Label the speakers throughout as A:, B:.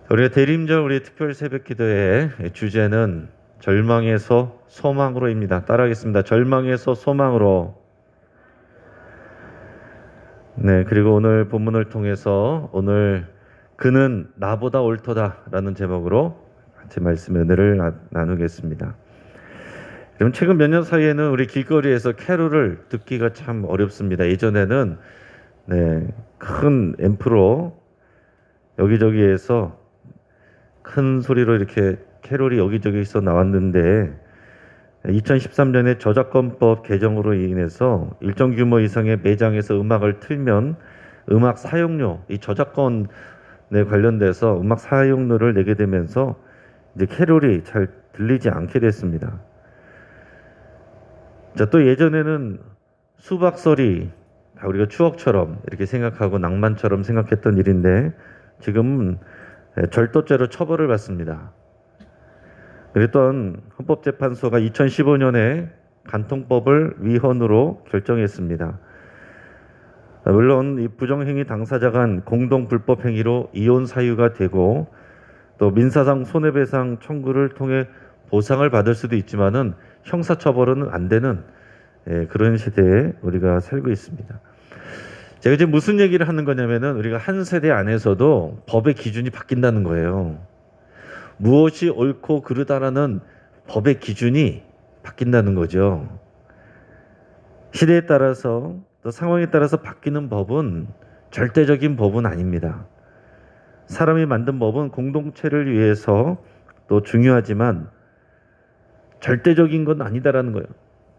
A: 우리가 대림절 우리 특별 새벽 기도의 주제는 절망에서 소망으로입니다. 따라하겠습니다. 절망에서 소망으로. 네, 그리고 오늘 본문을 통해서 오늘 그는 나보다 옳도다라는 제목으로 같이 말씀의 은혜를 나누겠습니다. 그럼 최근 몇 년 사이에는 우리 길거리에서 캐롤을 듣기가 참 어렵습니다. 예전에는 큰 앰프로 여기저기에서 큰 소리로 이렇게 캐롤이 여기저기서 나왔는데 2013년에 저작권법 개정으로 인해서 일정 규모 이상의 매장에서 음악을 틀면 음악 사용료, 이 저작권에 관련돼서 음악 사용료를 내게 되면서 이제 캐롤이 잘 들리지 않게 됐습니다. 자, 또 예전에는 수박소리 다 우리가 추억처럼 이렇게 생각하고 낭만처럼 생각했던 일인데 지금은 절도죄로 처벌을 받습니다. 그랬던 헌법재판소가 2015년에 간통법을 위헌으로 결정했습니다. 물론 이 부정행위 당사자 간 공동 불법 행위로 이혼 사유가 되고 또 민사상 손해배상 청구를 통해 보상을 받을 수도 있지만은 형사처벌은 안 되는 그런 시대에 우리가 살고 있습니다. 제가 지금 무슨 얘기를 하는 거냐면은 우리가 한 세대 안에서도 법의 기준이 바뀐다는 거예요. 무엇이 옳고 그르다라는 법의 기준이 바뀐다는 거죠. 시대에 따라서 또 상황에 따라서 바뀌는 법은 절대적인 법은 아닙니다. 사람이 만든 법은 공동체를 위해서 또 중요하지만 절대적인 건 아니다라는 거예요.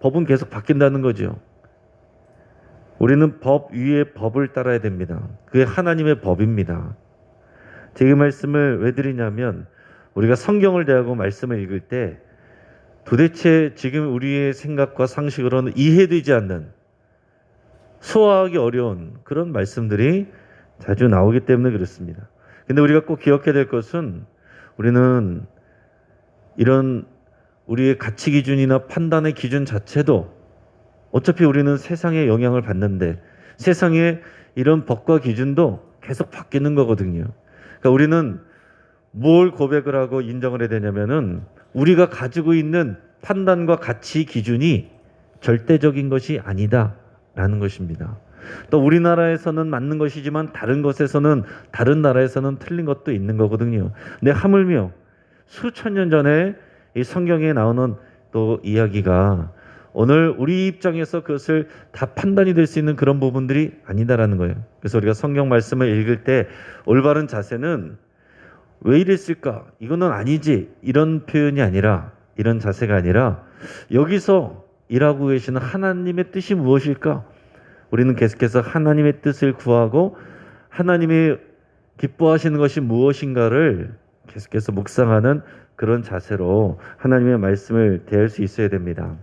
A: 법은 계속 바뀐다는 거죠. 우리는 법 위에 법을 따라야 됩니다. 그게 하나님의 법입니다. 제가 이 말씀을 왜 드리냐면 우리가 성경을 대하고 말씀을 읽을 때 도대체 지금 우리의 생각과 상식으로는 이해되지 않는 소화하기 어려운 그런 말씀들이 자주 나오기 때문에 그렇습니다. 근데 우리가 꼭 기억해야 될 것은 우리는 이런 우리의 가치 기준이나 판단의 기준 자체도 어차피 우리는 세상의 영향을 받는데 세상의 이런 법과 기준도 계속 바뀌는 거거든요. 그러니까 우리는 뭘 고백을 하고 인정을 해야 되냐면은 우리가 가지고 있는 판단과 가치 기준이 절대적인 것이 아니다라는 것입니다. 또 우리나라에서는 맞는 것이지만 다른 곳에서는 다른 나라에서는 틀린 것도 있는 거거든요. 근데 하물며 수천 년 전에 이 성경에 나오는 또 이야기가 오늘 우리 입장에서 그것을 다 판단이 될 수 있는 그런 부분들이 아니다라는 거예요. 그래서 우리가 성경 말씀을 읽을 때 올바른 자세는 왜 이랬을까? 이거는 아니지. 이런 표현이 아니라 이런 자세가 아니라 여기서 일하고 계시는 하나님의 뜻이 무엇일까? 우리는 계속해서 하나님의 뜻을 구하고 하나님이 기뻐하시는 것이 무엇인가를 계속해서 묵상하는 그런 자세로 하나님의 말씀을 대할 수 있어야 됩니다.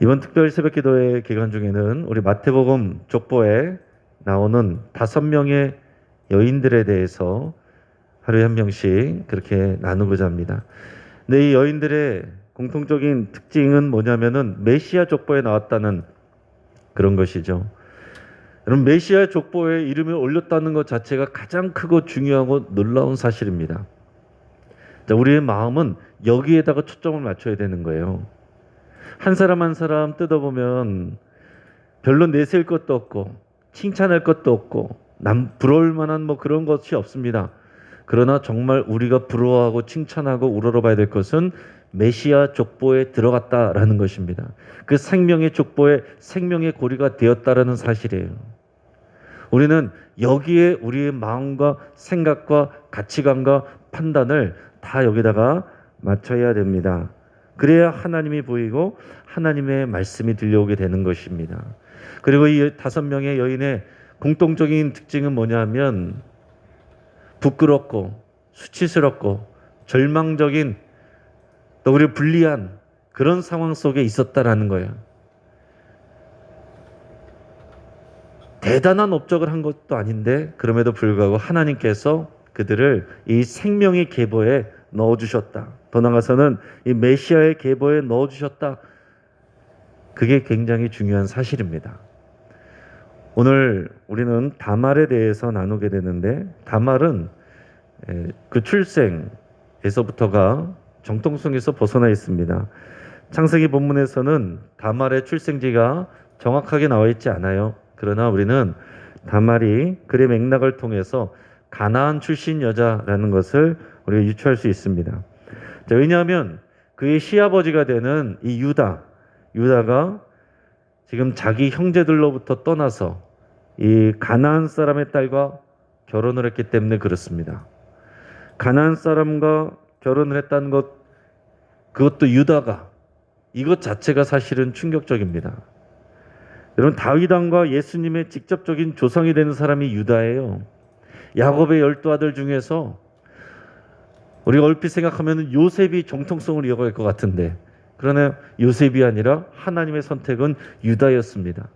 A: 이번 특별 새벽기도회 기간 중에는 우리 마태복음 족보에 나오는 5명의 여인들에 대해서 하루에 한 명씩 그렇게 나누고자 합니다. 근데 이 여인들의 공통적인 특징은 뭐냐면은 메시아 족보에 나왔다는 그런 것이죠. 여러분, 메시아 족보에 이름을 올렸다는 것 자체가 가장 크고 중요하고 놀라운 사실입니다. 자, 우리의 마음은 여기에다가 초점을 맞춰야 되는 거예요. 한 사람 한 사람 뜯어보면 별로 내세울 것도 없고 칭찬할 것도 없고 남 부러울 만한 뭐 그런 것이 없습니다. 그러나 정말 우리가 부러워하고 칭찬하고 우러러봐야 될 것은 메시아 족보에 들어갔다라는 것입니다. 그 생명의 족보에 생명의 고리가 되었다라는 사실이에요. 우리는 여기에 우리의 마음과 생각과 가치관과 판단을 다 여기다가 맞춰야 됩니다. 그래야 하나님이 보이고 하나님의 말씀이 들려오게 되는 것입니다. 그리고 이 5명의 여인의 공통적인 특징은 뭐냐면 부끄럽고 수치스럽고 절망적인 또 우리 불리한 그런 상황 속에 있었다라는 거예요. 대단한 업적을 한 것도 아닌데 그럼에도 불구하고 하나님께서 그들을 이 생명의 계보에 넣어주셨다. 더 나아가서는 이 메시아의 계보에 넣어주셨다. 그게 굉장히 중요한 사실입니다. 오늘 우리는 다말에 대해서 나누게 되는데 다말은 그 출생에서부터가 정통성에서 벗어나 있습니다. 창세기 본문에서는 다말의 출생지가 정확하게 나와 있지 않아요. 그러나 우리는 다말이 글의 맥락을 통해서 가나안 출신 여자라는 것을 우리가 유추할 수 있습니다. 자, 왜냐하면 그의 시아버지가 되는 이 유다가 지금 자기 형제들로부터 떠나서 이 가나안 사람의 딸과 결혼을 했기 때문에 그렇습니다. 가나안 사람과 결혼을 했다는 것, 그것도 유다가, 이것 자체가 사실은 충격적입니다. 여러분, 다윗 왕과 예수님의 직접적인 조상이 되는 사람이 유다예요. 야곱의 12아들 중에서 우리가 얼핏 생각하면 요셉이 정통성을 이어갈 것 같은데, 그러나 요셉이 아니라 하나님의 선택은 유다였습니다.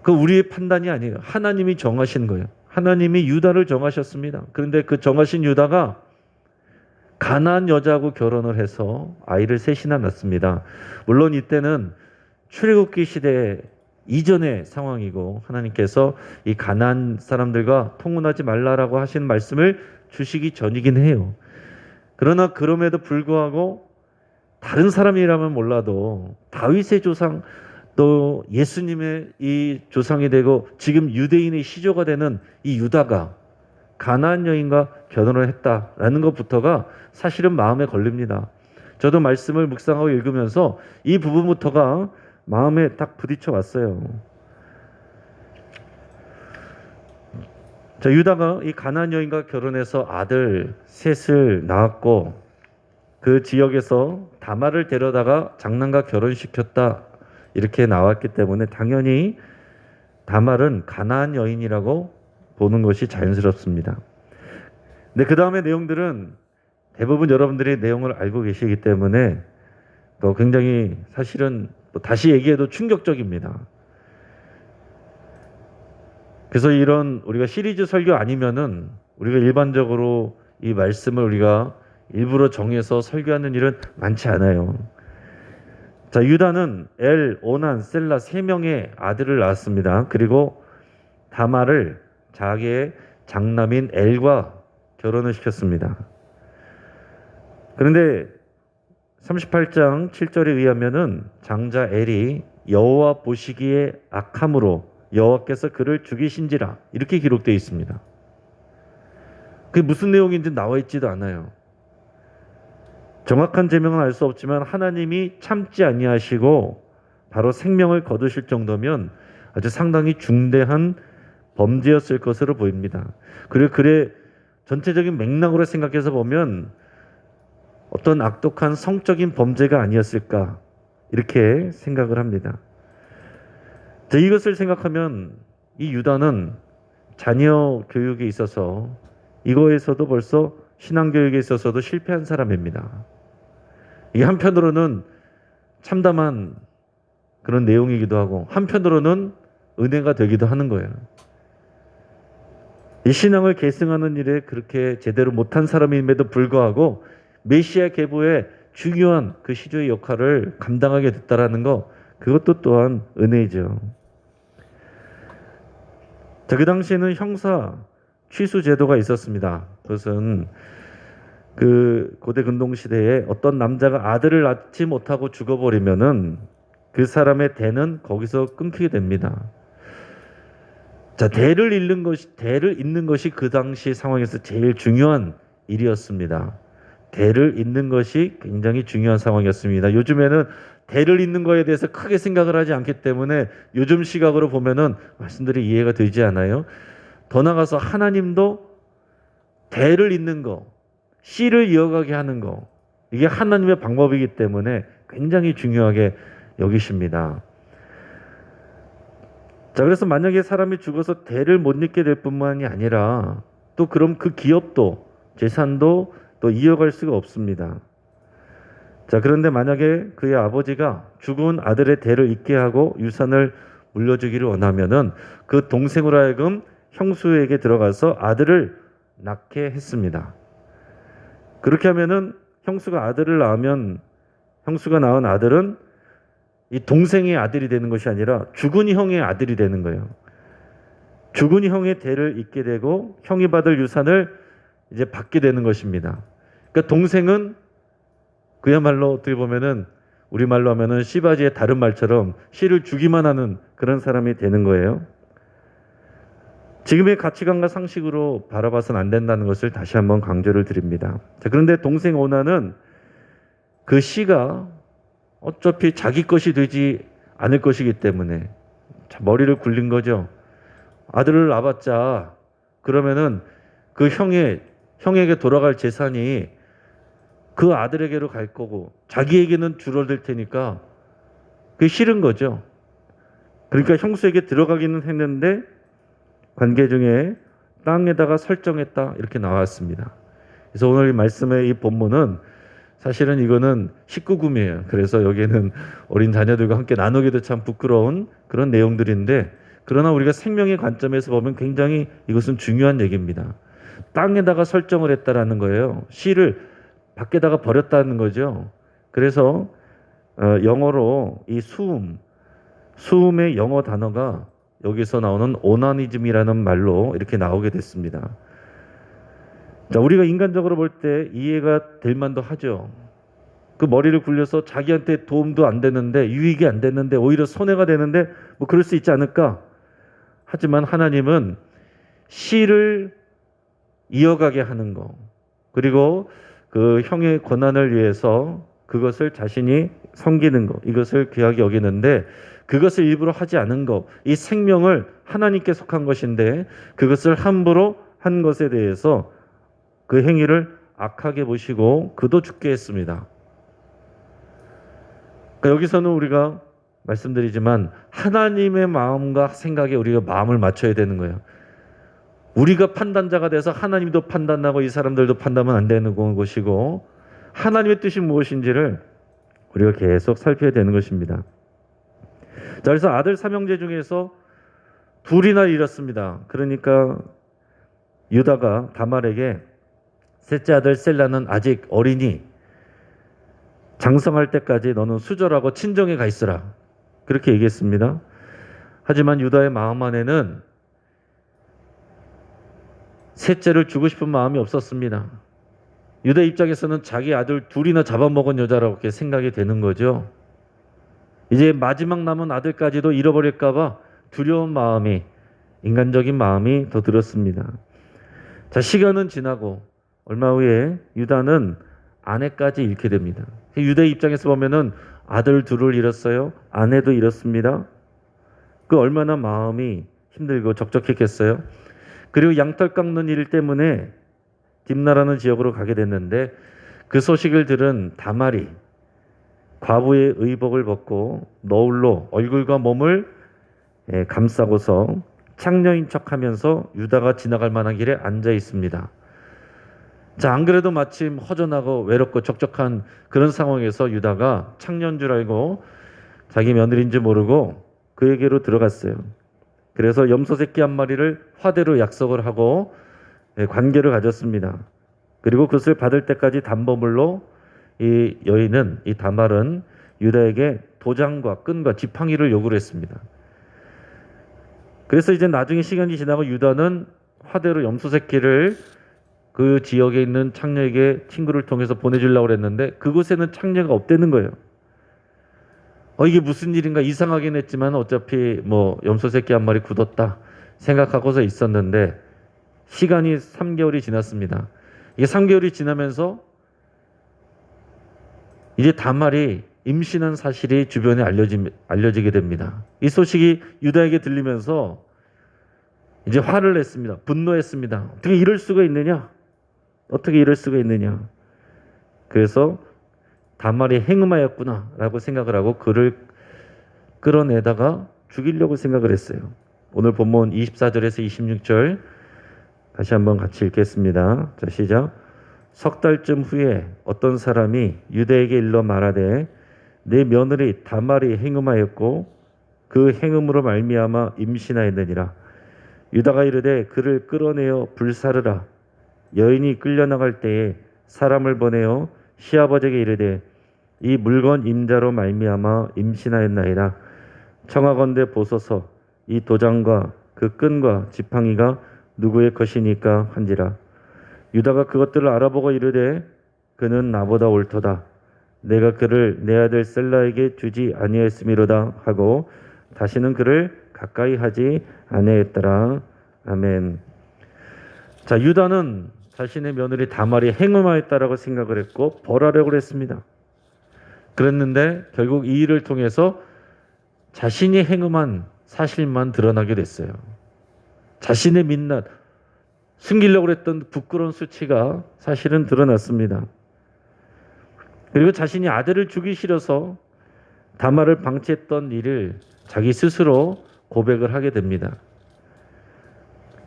A: 그 우리의 판단이 아니에요. 하나님이 정하신 거예요. 하나님이 유다를 정하셨습니다. 그런데 그 정하신 유다가 가나안 여자하고 결혼을 해서 아이를 셋이나 낳습니다. 물론 이때는 출애굽기 시대 이전의 상황이고 하나님께서 이 가나안 사람들과 통혼하지 말라라고 하신 말씀을 주시기 전이긴 해요. 그러나 그럼에도 불구하고 다른 사람이라면 몰라도 다윗의 조상 또 예수님의 이 조상이 되고 지금 유대인의 시조가 되는 이 유다가 가나안 여인과 결혼을 했다라는 것부터가 사실은 마음에 걸립니다. 저도 말씀을 묵상하고 읽으면서 이 부분부터가 마음에 딱 부딪혀 왔어요. 자, 유다가 이 가나안 여인과 결혼해서 아들 셋을 낳았고 그 지역에서 다말을 데려다가 장남과 결혼시켰다 이렇게 나왔기 때문에 당연히 다말은 가나안 여인이라고 보는 것이 자연스럽습니다. 근데 그 다음의 내용들은 대부분 여러분들이 내용을 알고 계시기 때문에 또 굉장히 사실은 다시 얘기해도 충격적입니다. 그래서 이런 우리가 시리즈 설교 아니면은 우리가 일반적으로 이 말씀을 우리가 일부러 정해서 설교하는 일은 많지 않아요. 자, 유다는 엘, 오난, 셀라 3명의 아들을 낳았습니다. 그리고 다말을 자기의 장남인 엘과 결혼을 시켰습니다. 그런데 38장 7절에 의하면은 장자 엘이 여호와 보시기에 악함으로 여호와께서 그를 죽이신지라 이렇게 기록되어 있습니다. 그게 무슨 내용인지 나와 있지도 않아요. 정확한 제명은 알 수 없지만 하나님이 참지 아니하시고 바로 생명을 거두실 정도면 아주 상당히 중대한 범죄였을 것으로 보입니다. 그리고 글의 전체적인 맥락으로 생각해서 보면 어떤 악독한 성적인 범죄가 아니었을까 이렇게 생각을 합니다. 자, 이것을 생각하면 이 유다는 자녀 교육에 있어서 이거에서도 벌써 신앙교육에 있어서도 실패한 사람입니다. 이게 한편으로는 참담한 그런 내용이기도 하고 한편으로는 은혜가 되기도 하는 거예요. 이 신앙을 계승하는 일에 그렇게 제대로 못한 사람임에도 불구하고 메시아 계보의 중요한 그 시조의 역할을 감당하게 됐다라는 거, 그것도 또한 은혜이죠. 자, 그 당시에는 형사 취수 제도가 있었습니다. 그것은 그 고대 근동 시대에 어떤 남자가 아들을 낳지 못하고 죽어버리면은 그 사람의 대는 거기서 끊기게 됩니다. 자, 대를 잇는 것이 그 당시 상황에서 제일 중요한 일이었습니다. 대를 잇는 것이 굉장히 중요한 상황이었습니다. 요즘에는 대를 잇는 거에 대해서 크게 생각을 하지 않기 때문에 요즘 시각으로 보면은 말씀들이 이해가 되지 않아요. 더 나아가서 하나님도 대를 잇는 거, 씨를 이어가게 하는 거, 이게 하나님의 방법이기 때문에 굉장히 중요하게 여기십니다. 자, 그래서 만약에 사람이 죽어서 대를 못 잇게 될 뿐만이 아니라 또 그럼 그 기업도 재산도 또 이어갈 수가 없습니다. 자, 그런데 만약에 그의 아버지가 죽은 아들의 대를 잇게 하고 유산을 물려주기를 원하면은 그 동생으로 하여금 형수에게 들어가서 아들을 낳게 했습니다. 그렇게 하면은 형수가 아들을 낳으면 형수가 낳은 아들은 이 동생의 아들이 되는 것이 아니라 죽은 형의 아들이 되는 거예요. 죽은 형의 대를 잇게 되고 형이 받을 유산을 이제 받게 되는 것입니다. 그러니까 동생은 그야말로 어떻게 보면은 우리말로 하면은 씨바지의 다른 말처럼 씨를 주기만 하는 그런 사람이 되는 거예요. 지금의 가치관과 상식으로 바라봐서는 안 된다는 것을 다시 한번 강조를 드립니다. 자, 그런데 동생 오나는 그 씨가 어차피 자기 것이 되지 않을 것이기 때문에 머리를 굴린 거죠. 아들을 낳았자 그러면은 그 형에게 돌아갈 재산이 그 아들에게로 갈 거고 자기에게는 줄어들 테니까 그게 싫은 거죠. 그러니까 형수에게 들어가기는 했는데 관계 중에 땅에다가 설정했다 이렇게 나왔습니다. 그래서 오늘 이 말씀의 이 본문은 사실은 이거는 19금이에요. 그래서 여기에는 어린 자녀들과 함께 나누기도 참 부끄러운 그런 내용들인데 그러나 우리가 생명의 관점에서 보면 굉장히 이것은 중요한 얘기입니다. 땅에다가 설정을 했다라는 거예요. 씨를 밖에다가 버렸다는 거죠. 그래서 영어로 이 수음의 영어 단어가 여기서 나오는 오나니즘이라는 말로 이렇게 나오게 됐습니다. 자, 우리가 인간적으로 볼 때 이해가 될 만도 하죠. 그 머리를 굴려서 자기한테 도움도 안 되는데 유익이 안 되는데 오히려 손해가 되는데 뭐 그럴 수 있지 않을까? 하지만 하나님은 씨를 이어가게 하는 거 그리고 그 형의 권한을 위해서 그것을 자신이 섬기는 것 이것을 귀하게 여기는데 그것을 일부러 하지 않은 것 이 생명을 하나님께 속한 것인데 그것을 함부로 한 것에 대해서 그 행위를 악하게 보시고 그도 죽게 했습니다. 그러니까 여기서는 우리가 말씀드리지만 하나님의 마음과 생각에 우리가 마음을 맞춰야 되는 거예요. 우리가 판단자가 돼서 하나님도 판단하고 이 사람들도 판단하면 안 되는 것이고 하나님의 뜻이 무엇인지를 우리가 계속 살펴야 되는 것입니다. 자, 그래서 아들 삼형제 중에서 둘이나 잃었습니다. 그러니까 유다가 다말에게 셋째 아들 셀라는 아직 어리니 장성할 때까지 너는 수절하고 친정에 가 있으라. 그렇게 얘기했습니다. 하지만 유다의 마음 안에는 셋째를 주고 싶은 마음이 없었습니다. 유다 입장에서는 자기 아들 둘이나 잡아먹은 여자라고 이렇게 생각이 되는 거죠. 이제 마지막 남은 아들까지도 잃어버릴까 봐 두려운 마음이 인간적인 마음이 더 들었습니다. 자, 시간은 지나고 얼마 후에 유다는 아내까지 잃게 됩니다. 유다의 입장에서 보면은 아들 둘을 잃었어요. 아내도 잃었습니다. 그 얼마나 마음이 힘들고 적적했겠어요. 그리고 양털 깎는 일 때문에 딥나라는 지역으로 가게 됐는데 그 소식을 들은 다말이 과부의 의복을 벗고 너울로 얼굴과 몸을 감싸고서 창녀인 척하면서 유다가 지나갈 만한 길에 앉아 있습니다. 자, 안 그래도 마침 허전하고 외롭고 적적한 그런 상황에서 유다가 창녀인 줄 알고 자기 며느리인지 모르고 그에게로 들어갔어요. 그래서 염소 새끼 한 마리를 화대로 약속을 하고 관계를 가졌습니다. 그리고 그것을 받을 때까지 담보물로 이 여인은 이 다말은 유다에게 도장과 끈과 지팡이를 요구를 했습니다. 그래서 이제 나중에 시간이 지나고 유다는 화대로 염소 새끼를 그 지역에 있는 창녀에게 친구를 통해서 보내주려고 했는데 그곳에는 창녀가 없다는 거예요. 이게 무슨 일인가 이상하긴 했지만 어차피 뭐 염소 새끼 한 마리 굳었다 생각하고서 있었는데 시간이 3개월이 지났습니다. 이게 3개월이 지나면서 이제 다말이 임신한 사실이 주변에 알려지게 됩니다. 이 소식이 유다에게 들리면서 이제 화를 냈습니다. 분노했습니다. 어떻게 이럴 수가 있느냐? 어떻게 이럴 수가 있느냐? 그래서 다말이 행음하였구나라고 생각을 하고 그를 끌어내다가 죽이려고 생각을 했어요. 오늘 본문 24절에서 26절 다시 한번 같이 읽겠습니다. 자, 시작. 석 달쯤 후에 어떤 사람이 유다에게 일러 말하되 내 며느리 다말이 행음하였고 그 행음으로 말미암아 임신하였느니라. 유다가 이르되 그를 끌어내어 불사르라. 여인이 끌려나갈 때에 사람을 보내어 시아버지에게 이르되 이 물건 임자로 말미암아 임신하였나이다. 청하건대 보소서 이 도장과 그 끈과 지팡이가 누구의 것이니까 한지라. 유다가 그것들을 알아보고 이르되 그는 나보다 옳도다. 내가 그를 내 아들 셀라에게 주지 아니하였음이로다 하고 다시는 그를 가까이 하지 아니하였더라. 아멘. 자, 유다는 자신의 며느리 다말이 행음하였다라고 생각을 했고 벌하려고 했습니다. 그랬는데 결국 이 일을 통해서 자신이 행음한 사실만 드러나게 됐어요. 자신의 민낯, 숨기려고 했던 부끄러운 수치가 사실은 드러났습니다. 그리고 자신이 아들을 주기 싫어서 다말을 방치했던 일을 자기 스스로 고백을 하게 됩니다.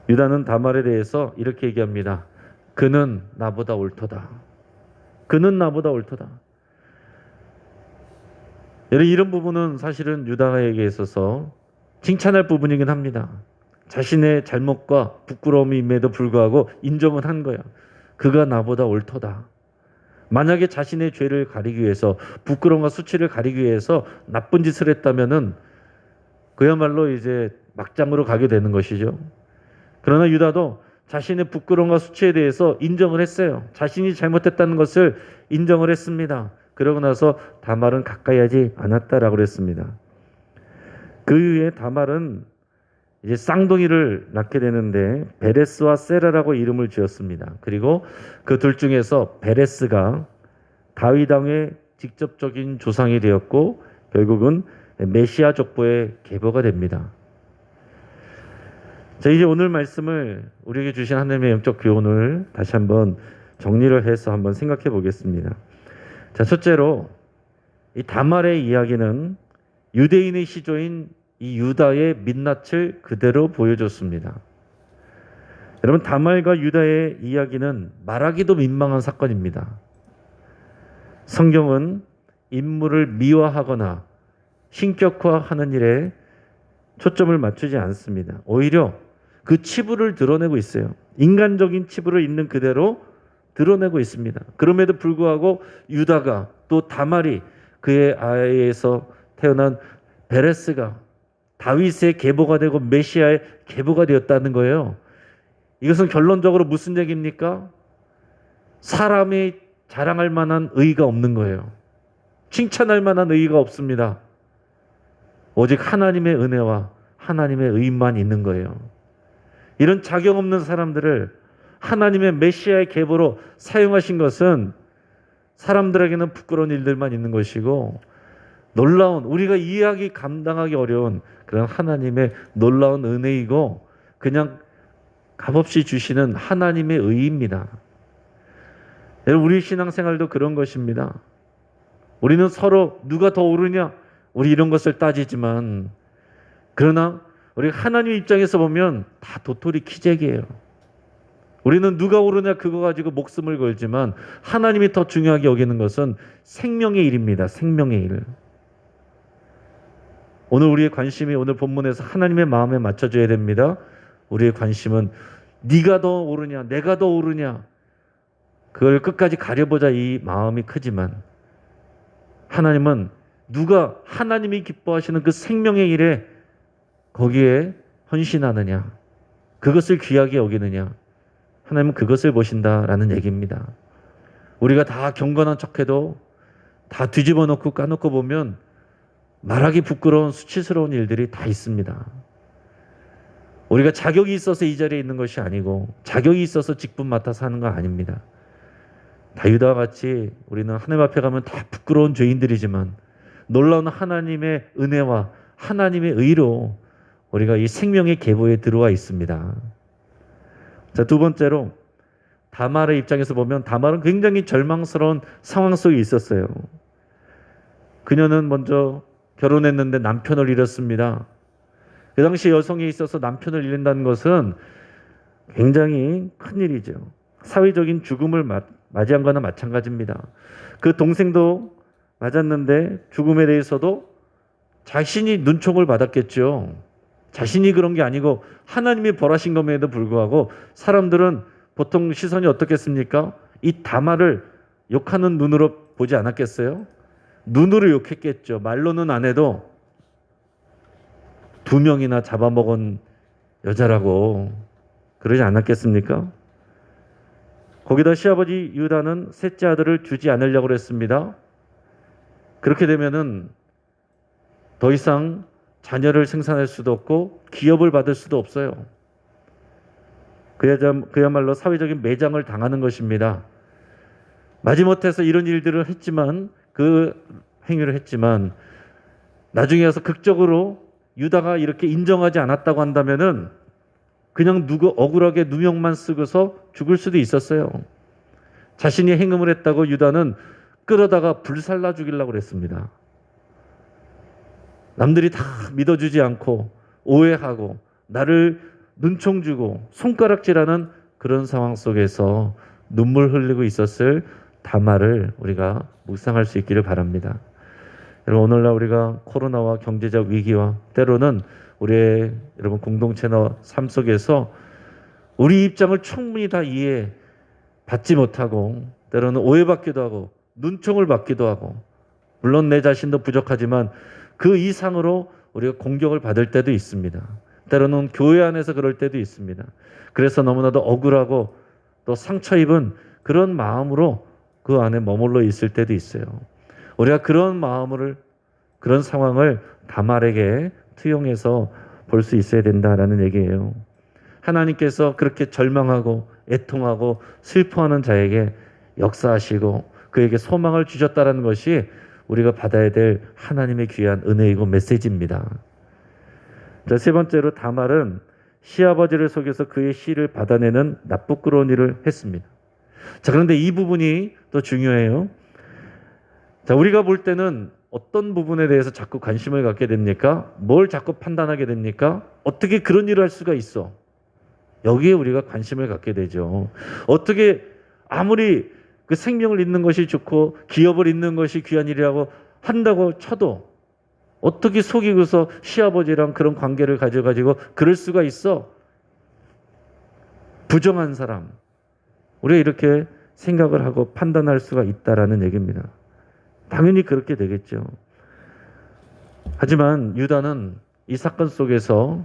A: 유다는 다말에 대해서 이렇게 얘기합니다. 그는 나보다 옳도다. 그는 나보다 옳도다. 이런 부분은 사실은 유다에게 있어서 칭찬할 부분이긴 합니다. 자신의 잘못과 부끄러움임에도 불구하고 인정을 한 거야. 그가 나보다 옳도다. 만약에 자신의 죄를 가리기 위해서, 부끄러움과 수치를 가리기 위해서 나쁜 짓을 했다면은 그야말로 이제 막장으로 가게 되는 것이죠. 그러나 유다도 자신의 부끄러움과 수치에 대해서 인정을 했어요. 자신이 잘못했다는 것을 인정을 했습니다. 그러고 나서 다말은 가까이 하지 않았다라고 그랬습니다. 그 이후에 다말은 이제 쌍둥이를 낳게 되는데 베레스와 세라라고 이름을 지었습니다. 그리고 그 둘 중에서 베레스가 다윗 왕의 직접적인 조상이 되었고 결국은 메시아 족보의 계보가 됩니다. 자, 이제 오늘 말씀을 우리에게 주신 하나님의 영적 교훈을 다시 한번 정리를 해서 한번 생각해 보겠습니다. 자, 첫째로 이 다말의 이야기는 유대인의 시조인 이 유다의 민낯을 그대로 보여줬습니다. 여러분, 다말과 유다의 이야기는 말하기도 민망한 사건입니다. 성경은 인물을 미화하거나 신격화하는 일에 초점을 맞추지 않습니다. 오히려 그 치부를 드러내고 있어요. 인간적인 치부를 있는 그대로 드러내고 있습니다. 그럼에도 불구하고 유다가 또 다말이 그의 아이에서 태어난 베레스가 다윗의 계보가 되고 메시아의 계보가 되었다는 거예요. 이것은 결론적으로 무슨 얘기입니까? 사람이 자랑할 만한 의의가 없는 거예요. 칭찬할 만한 의의가 없습니다. 오직 하나님의 은혜와 하나님의 의만 있는 거예요. 이런 자격 없는 사람들을 하나님의 메시아의 계보로 사용하신 것은 사람들에게는 부끄러운 일들만 있는 것이고 놀라운, 우리가 이해하기 감당하기 어려운 그런 하나님의 놀라운 은혜이고 그냥 값없이 주시는 하나님의 의입니다. 여러분, 우리 신앙생활도 그런 것입니다. 우리는 서로 누가 더 옳으냐 우리 이런 것을 따지지만 그러나 우리 하나님 입장에서 보면 다 도토리 키재기예요. 우리는 누가 옳으냐 그거 가지고 목숨을 걸지만 하나님이 더 중요하게 여기는 것은 생명의 일입니다. 생명의 일. 오늘 우리의 관심이 오늘 본문에서 하나님의 마음에 맞춰져야 됩니다. 우리의 관심은 네가 더 옳으냐 내가 더 옳으냐 그걸 끝까지 가려보자 이 마음이 크지만 하나님은 누가 하나님이 기뻐하시는 그 생명의 일에 거기에 헌신하느냐 그것을 귀하게 여기느냐 하나님은 그것을 보신다라는 얘기입니다. 우리가 다 경건한 척해도 다 뒤집어 놓고 까놓고 보면 말하기 부끄러운 수치스러운 일들이 다 있습니다. 우리가 자격이 있어서 이 자리에 있는 것이 아니고 자격이 있어서 직분 맡아서 하는 거 아닙니다. 다 유다와 같이 우리는 하나님 앞에 가면 다 부끄러운 죄인들이지만 놀라운 하나님의 은혜와 하나님의 의로 우리가 이 생명의 계보에 들어와 있습니다. 자, 두 번째로 다말의 입장에서 보면 다말은 굉장히 절망스러운 상황 속에 있었어요. 그녀는 먼저 결혼했는데 남편을 잃었습니다. 그 당시 여성에 있어서 남편을 잃는다는 것은 굉장히 큰일이죠. 사회적인 죽음을 맞이한 거나 마찬가지입니다. 그 동생도 맞았는데 죽음에 대해서도 자신이 눈총을 받았겠죠. 자신이 그런 게 아니고 하나님이 벌하신 것에도 불구하고 사람들은 보통 시선이 어떻겠습니까? 이 다말을 욕하는 눈으로 보지 않았겠어요? 눈으로 욕했겠죠. 말로는 안 해도 2명이나 잡아먹은 여자라고 그러지 않았겠습니까? 거기다 시아버지 유다는 셋째 아들을 주지 않으려고 했습니다. 그렇게 되면은 더 이상 자녀를 생산할 수도 없고 기업을 받을 수도 없어요. 그야말로 사회적인 매장을 당하는 것입니다. 마지못해서 이런 일들을 했지만, 그 행위를 했지만 나중에 와서 극적으로 유다가 이렇게 인정하지 않았다고 한다면은 그냥 억울하게 누명만 쓰고서 죽을 수도 있었어요. 자신이 행음을 했다고 유다는 끌어다가 불살라 죽이려고 그랬습니다. 남들이 다 믿어주지 않고 오해하고 나를 눈총 주고 손가락질하는 그런 상황 속에서 눈물 흘리고 있었을 다말을 우리가 묵상할 수 있기를 바랍니다. 여러분, 오늘날 우리가 코로나와 경제적 위기와 때로는 우리의 여러분 공동체나 삶 속에서 우리 입장을 충분히 다 이해받지 못하고 때로는 오해받기도 하고 눈총을 받기도 하고, 물론 내 자신도 부족하지만 그 이상으로 우리가 공격을 받을 때도 있습니다. 때로는 교회 안에서 그럴 때도 있습니다. 그래서 너무나도 억울하고 또 상처 입은 그런 마음으로 그 안에 머물러 있을 때도 있어요. 우리가 그런 마음을, 그런 상황을 다말에게 투영해서 볼 수 있어야 된다라는 얘기예요. 하나님께서 그렇게 절망하고 애통하고 슬퍼하는 자에게 역사하시고 그에게 소망을 주셨다는 것이 우리가 받아야 될 하나님의 귀한 은혜이고 메시지입니다. 자, 세 번째로 다말은 시아버지를 속여서 그의 씨를 받아내는 나쁘끄러운 일을 했습니다. 자, 그런데 이 부분이 또 중요해요. 자, 우리가 볼 때는 어떤 부분에 대해서 자꾸 관심을 갖게 됩니까? 뭘 자꾸 판단하게 됩니까? 어떻게 그런 일을 할 수가 있어? 여기에 우리가 관심을 갖게 되죠. 어떻게 아무리 그 생명을 잇는 것이 좋고 기업을 잇는 것이 귀한 일이라고 한다고 쳐도 어떻게 속이고서 시아버지랑 그런 관계를 가져가지고 그럴 수가 있어? 부정한 사람. 우리가 이렇게 생각을 하고 판단할 수가 있다라는 얘기입니다. 당연히 그렇게 되겠죠. 하지만 유다는 이 사건 속에서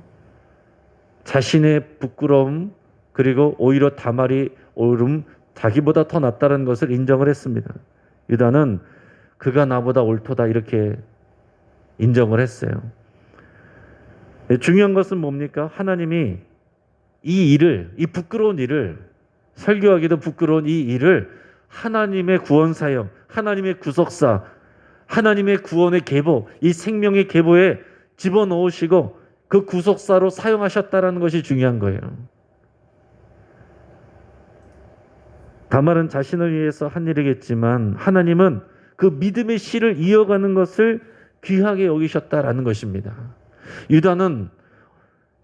A: 자신의 부끄러움, 그리고 오히려 다말이 옳음, 자기보다 더 낫다는 것을 인정을 했습니다. 유다는 그가 나보다 옳도다 이렇게 인정을 했어요. 중요한 것은 뭡니까? 하나님이 이 일을, 이 부끄러운 일을, 설교하기도 부끄러운 이 일을 하나님의 구원 사역, 하나님의 구속사, 하나님의 구원의 계보, 이 생명의 계보에 집어넣으시고 그 구속사로 사용하셨다는 것이 중요한 거예요. 다말은 자신을 위해서 한 일이겠지만 하나님은 그 믿음의 씨를 이어가는 것을 귀하게 여기셨다라는 것입니다. 유다는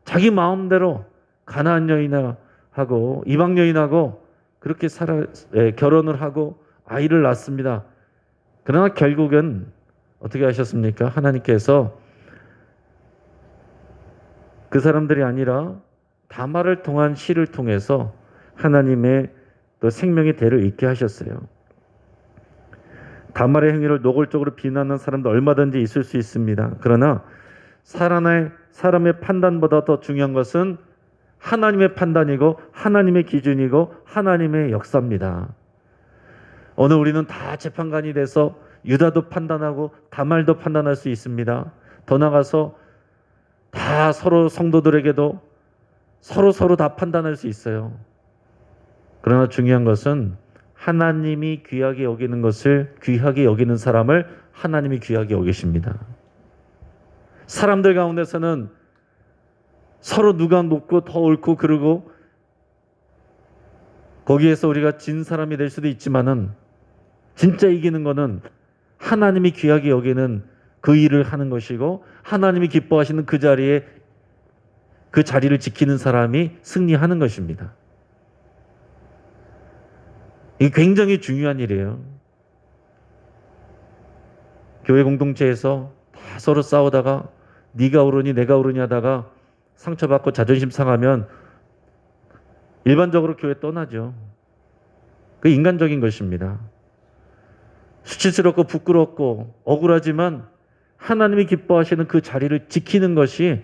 A: 자기 마음대로 가나안 여인하고 이방 여인하고 그렇게 결혼을 하고 아이를 낳습니다. 그러나 결국은 어떻게 하셨습니까? 하나님께서 그 사람들이 아니라 다말을 통한 씨를 통해서 하나님의 또 생명의 대를 잇게 하셨어요. 다말의 행위를 노골적으로 비난하는 사람도 얼마든지 있을 수 있습니다. 그러나 사람의 판단보다 더 중요한 것은 하나님의 판단이고 하나님의 기준이고 하나님의 역사입니다. 오늘 우리는 다 재판관이 돼서 유다도 판단하고 다말도 판단할 수 있습니다. 더 나아가서 다 서로 성도들에게도 서로 다 판단할 수 있어요. 그러나 중요한 것은 하나님이 귀하게 여기는 것을 귀하게 여기는 사람을 하나님이 귀하게 여기십니다. 사람들 가운데서는 서로 누가 높고 더 옳고 그러고 거기에서 우리가 진 사람이 될 수도 있지만은 진짜 이기는 거는 하나님이 귀하게 여기는 그 일을 하는 것이고 하나님이 기뻐하시는 그 자리에 그 자리를 지키는 사람이 승리하는 것입니다. 이게 굉장히 중요한 일이에요. 교회 공동체에서 다 서로 싸우다가 네가 옳으니 내가 옳으니 하다가 상처받고 자존심 상하면 일반적으로 교회 떠나죠. 그 인간적인 것입니다. 수치스럽고 부끄럽고 억울하지만 하나님이 기뻐하시는 그 자리를 지키는 것이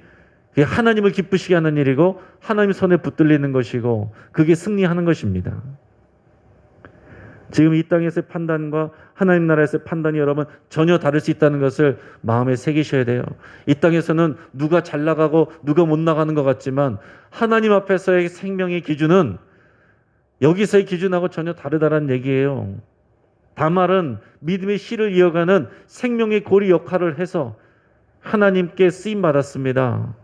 A: 그게 하나님을 기쁘시게 하는 일이고 하나님 손에 붙들리는 것이고 그게 승리하는 것입니다. 지금 이 땅에서의 판단과 하나님 나라에서의 판단이 여러분 전혀 다를 수 있다는 것을 마음에 새기셔야 돼요. 이 땅에서는 누가 잘 나가고 누가 못 나가는 것 같지만 하나님 앞에서의 생명의 기준은 여기서의 기준하고 전혀 다르다는 얘기예요. 다말은 믿음의 씨를 이어가는 생명의 고리 역할을 해서 하나님께 쓰임 받았습니다.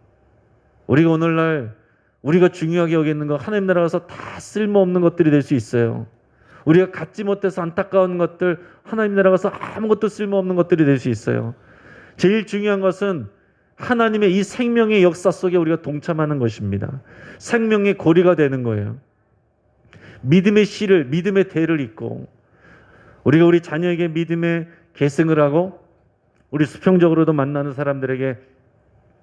A: 우리가 오늘날 우리가 중요하게 여기는 거 하나님 나라 가서 다 쓸모없는 것들이 될 수 있어요. 우리가 갖지 못해서 안타까운 것들 하나님 나라 가서 아무것도 쓸모없는 것들이 될 수 있어요. 제일 중요한 것은 하나님의 이 생명의 역사 속에 우리가 동참하는 것입니다. 생명의 고리가 되는 거예요. 믿음의 씨를, 믿음의 대를 잇고 우리가 우리 자녀에게 믿음의 계승을 하고 우리 수평적으로도 만나는 사람들에게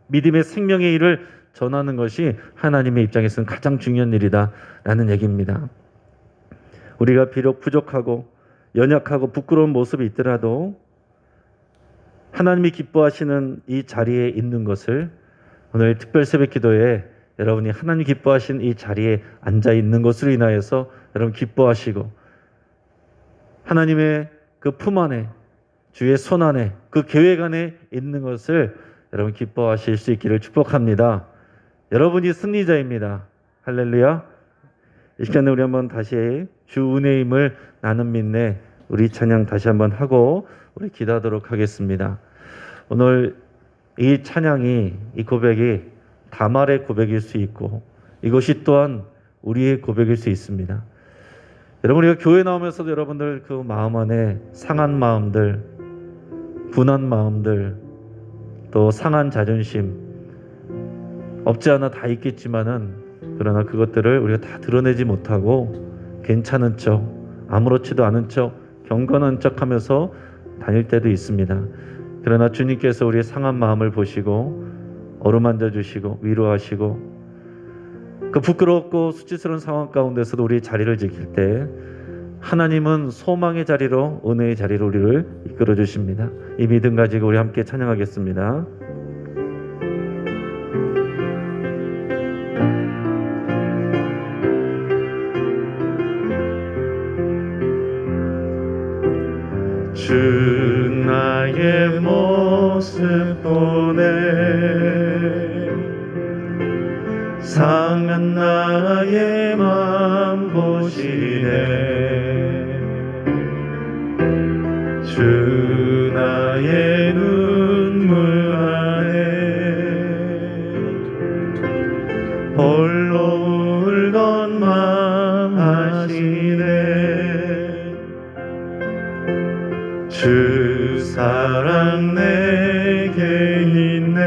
A: 믿음의 생명의 일을 전하는 것이 하나님의 입장에서는 가장 중요한 일이다라는 얘기입니다. 우리가 비록 부족하고 연약하고 부끄러운 모습이 있더라도 하나님이 기뻐하시는 이 자리에 있는 것을 오늘 특별 새벽 기도에 여러분이 하나님 기뻐하신 이 자리에 앉아 있는 것으로 인하여서 여러분 기뻐하시고 하나님의 그 품 안에 주의 손 안에 그 계획 안에 있는 것을 여러분 기뻐하실 수 있기를 축복합니다. 여러분이 승리자입니다. 할렐루야. 이 시간에 우리 한번 다시 주 은혜임을 나는 믿네 우리 찬양 다시 한번 하고 우리 기도하도록 하겠습니다. 오늘 이 찬양이 이 고백이 다말의 고백일 수 있고 이것이 또한 우리의 고백일 수 있습니다. 여러분 우리가 교회 나오면서도 여러분들 그 마음 안에 상한 마음들, 분한 마음들, 또 상한 자존심 없지 않아 다 있겠지만은 그러나 그것들을 우리가 다 드러내지 못하고 괜찮은 척, 아무렇지도 않은 척, 경건한 척 하면서 다닐 때도 있습니다. 그러나 주님께서 우리의 상한 마음을 보시고 어루만져 주시고 위로하시고 그 부끄럽고 수치스러운 상황 가운데서도 우리의 자리를 지킬 때 하나님은 소망의 자리로 은혜의 자리로 우리를 이끌어 주십니다. 이 믿음 가지고 우리 함께 찬양하겠습니다. 주 나의 모습 보네 상한 나의 맘 보시네 주 나의 눈물 안에 홀로 울던 맘 아시네 주 사랑 내게 있네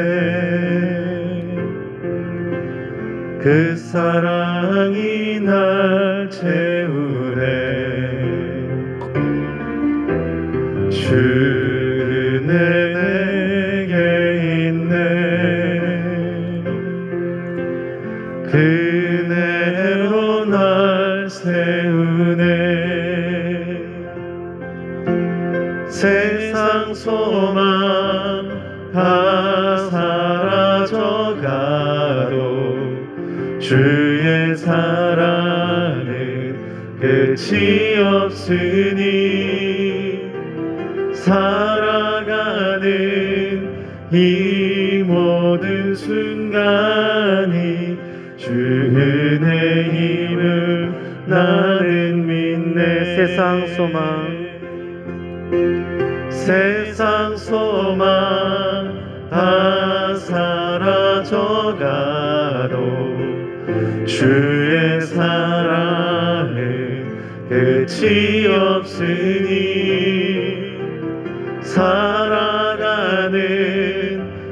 A: 그 사랑이 날 채우네 주 은혜 내게 있네 그 은혜로 날 세우네 세상 소망 다 사라져가도 주의 사랑은 끝이 없으니 살아가는 이 모든 순간이 주 은혜임을 나는 믿네 세상 소망 다 사라져가도 주의 사랑은 끝이 없으니 살아가는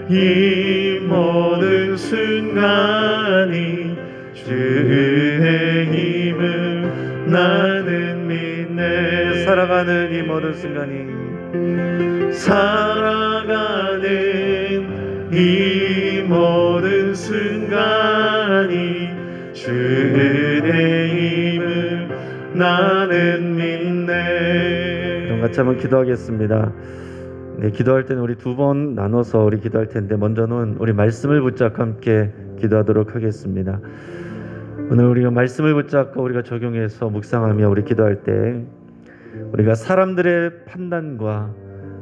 A: 이 모든 순간이 주 은혜임을 나는 믿네 살아가는 이 모든 순간이 살아가는 이 모든 순간이 주 은혜임을 나는 믿네. 같이 한번 기도하겠습니다. 네, 기도할 때는 우리 두 번 나눠서 우리 기도할 텐데 먼저는 우리 말씀을 붙잡고 함께 기도하도록 하겠습니다. 오늘 우리가 말씀을 붙잡고 우리가 적용해서 묵상하며 우리 기도할 때 우리가 사람들의 판단과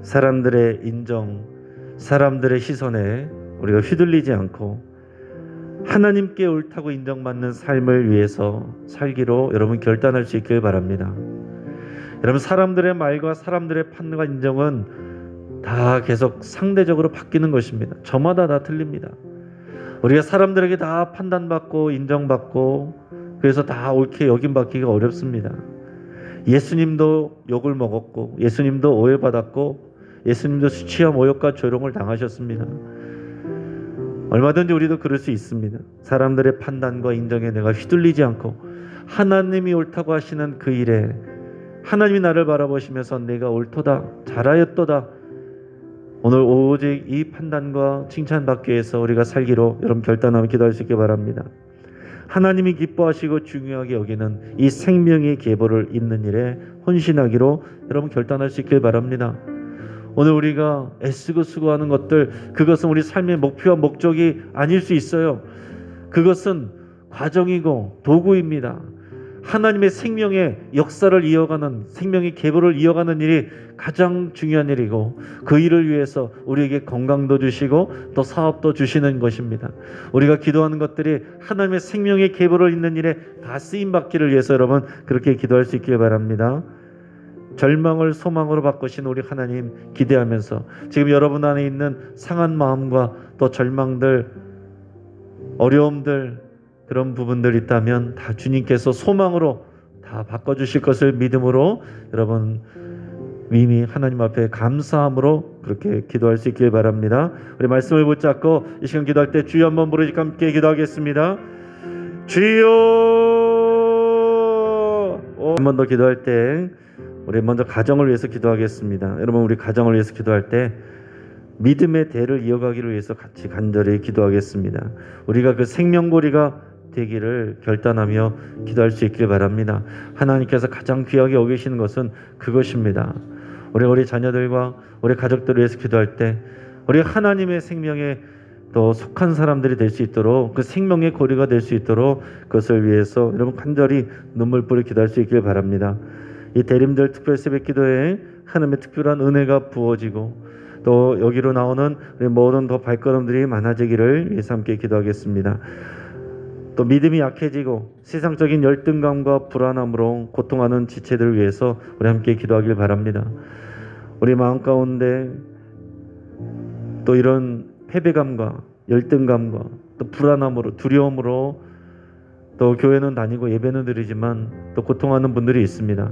A: 사람들의 인정, 사람들의 시선에 우리가 휘둘리지 않고 하나님께 옳다고 인정받는 삶을 위해서 살기로 여러분 결단할 수 있길 바랍니다. 여러분, 사람들의 말과 사람들의 판단과 인정은 다 계속 상대적으로 바뀌는 것입니다. 저마다 다 틀립니다. 우리가 사람들에게 다 판단받고 인정받고 그래서 다 옳게 여김받기가 어렵습니다. 예수님도 욕을 먹었고 예수님도 오해받았고 예수님도 수치와 모욕과 조롱을 당하셨습니다. 얼마든지 우리도 그럴 수 있습니다. 사람들의 판단과 인정에 내가 휘둘리지 않고 하나님이 옳다고 하시는 그 일에 하나님이 나를 바라보시면서 내가 옳도다, 잘하였도다, 오늘 오직 이 판단과 칭찬받기 위해서 우리가 살기로 여러분 결단하며 기도할 수 있게 바랍니다. 하나님이 기뻐하시고 중요하게 여기는 이 생명의 계보를 잇는 일에 헌신하기로 여러분 결단할 수 있길 바랍니다. 오늘 우리가 애쓰고 수고하는 것들, 그것은 우리 삶의 목표와 목적이 아닐 수 있어요. 그것은 과정이고 도구입니다. 하나님의 생명의 역사를 이어가는, 생명의 계보를 이어가는 일이 가장 중요한 일이고 그 일을 위해서 우리에게 건강도 주시고 또 사업도 주시는 것입니다. 우리가 기도하는 것들이 하나님의 생명의 계보를 잇는 일에 다 쓰임받기를 위해서 여러분 그렇게 기도할 수 있길 바랍니다. 절망을 소망으로 바꾸신 우리 하나님 기대하면서 지금 여러분 안에 있는 상한 마음과 또 절망들, 어려움들, 그런 부분들이 있다면 다 주님께서 소망으로 다 바꿔주실 것을 믿음으로 여러분 이미 하나님 앞에 감사함으로 그렇게 기도할 수 있길 바랍니다. 우리 말씀을 붙잡고 이 시간 기도할 때 주여 한번 부르짖고 함께 기도하겠습니다. 주여. 한 번 더 기도할 때 우리 먼저 가정을 위해서 기도하겠습니다. 여러분, 우리 가정을 위해서 기도할 때 믿음의 대를 이어가기를 위해서 같이 간절히 기도하겠습니다. 우리가 그 생명고리가 되기를 결단하며 기도할 수 있길 바랍니다. 하나님께서 가장 귀하게 여기시는 것은 그것입니다. 우리 자녀들과 우리 가족들을 위해서 기도할 때 우리 하나님의 생명에 또 속한 사람들이 될 수 있도록, 그 생명의 고리가 될 수 있도록 그것을 위해서 여러분 간절히 눈물 뿌려 기도할 수 있길 바랍니다. 이 대림절 특별 새벽 기도에 하나님의 특별한 은혜가 부어지고 또 여기로 나오는 우리 모든 더 발걸음들이 많아지기를 위해서 함께 기도하겠습니다. 또 믿음이 약해지고 세상적인 열등감과 불안함으로 고통하는 지체들을 위해서 우리 함께 기도하길 바랍니다. 우리 마음 가운데 또 이런 패배감과 열등감과 또 불안함으로 두려움으로 또 교회는 다니고 예배는 드리지만 또 고통하는 분들이 있습니다.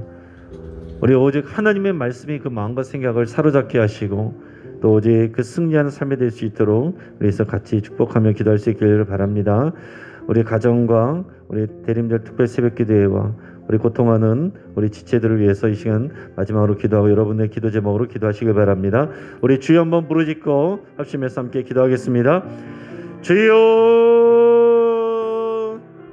A: 우리 오직 하나님의 말씀이 그 마음과 생각을 사로잡게 하시고 또 오직 그 승리하는 삶이 될 수 있도록 우리에서 같이 축복하며 기도할 수 있기를 바랍니다. 우리 가정과 우리 대림절 특별 새벽 기도회와 우리 고통하는 우리 지체들을 위해서 이 시간 마지막으로 기도하고 여러분의 기도 제목으로 기도하시길 바랍니다. 우리 주여 한번 부르짖고 합심해서 함께 기도하겠습니다. 주여.